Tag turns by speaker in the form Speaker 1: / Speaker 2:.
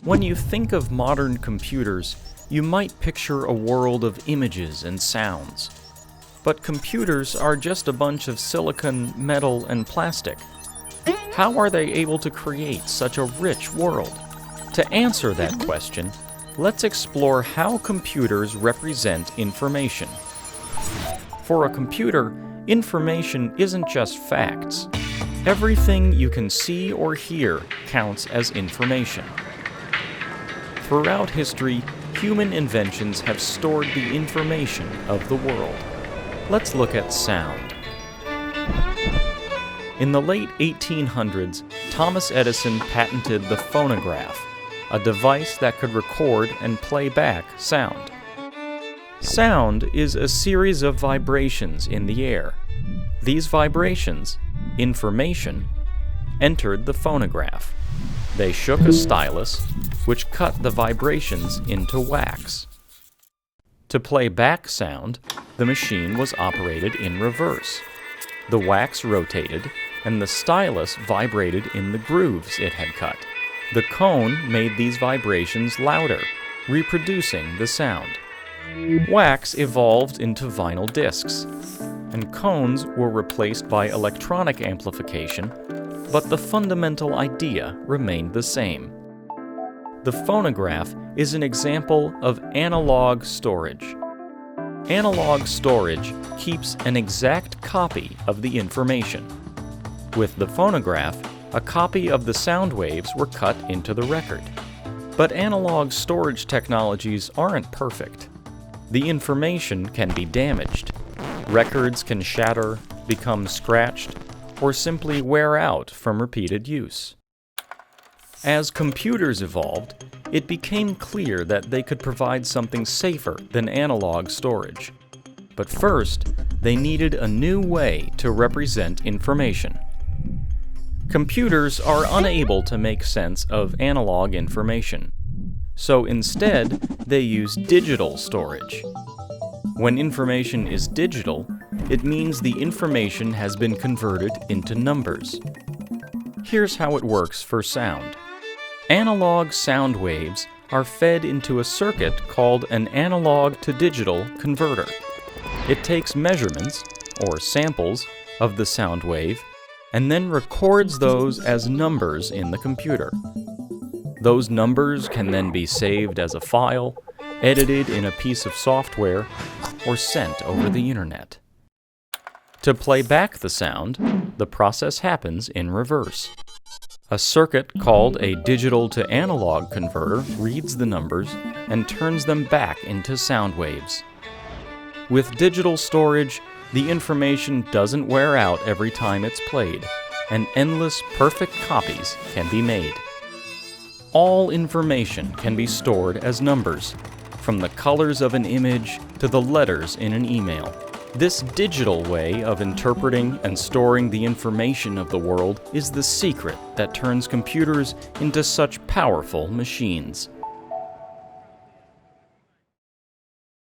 Speaker 1: When you think of modern computers, you might picture a world of images and sounds. But computers are just a bunch of silicon, metal, and plastic. How are they able to create such a rich world? To answer that question, let's explore how computers represent information. For a computer, information isn't just facts. Everything you can see or hear counts as information. Throughout history, human inventions have stored the information of the world. Let's look at sound. In the late 1800s, Thomas Edison patented the phonograph, a device that could record and play back sound. Sound is a series of vibrations in the air. These vibrations, information, entered the phonograph. They shook a stylus, which cut the vibrations into wax. To play back sound, the machine was operated in reverse. The wax rotated, and the stylus vibrated in the grooves it had cut. The cone made these vibrations louder, reproducing the sound. Wax evolved into vinyl discs, and cones were replaced by electronic amplification, but the fundamental idea remained the same. The phonograph is an example of analog storage. Analog storage keeps an exact copy of the information. With the phonograph, a copy of the sound waves were cut into the record. But analog storage technologies aren't perfect. The information can be damaged. Records can shatter, become scratched, or simply wear out from repeated use. As computers evolved, it became clear that they could provide something safer than analog storage. But first, they needed a new way to represent information. Computers are unable to make sense of analog information, so instead, they use digital storage. When information is digital, it means the information has been converted into numbers. Here's how it works for sound. Analog sound waves are fed into a circuit called an analog-to-digital converter. It takes measurements, or samples, of the sound wave, and then records those as numbers in the computer. Those numbers can then be saved as a file, edited in a piece of software, or sent over the internet. To play back the sound, the process happens in reverse. A circuit called a digital-to-analog converter reads the numbers and turns them back into sound waves. With digital storage, the information doesn't wear out every time it's played, and endless perfect copies can be made. All information can be stored as numbers, from the colors of an image to the letters in an email. This digital way of interpreting and storing the information of the world is the secret that turns computers into such powerful machines.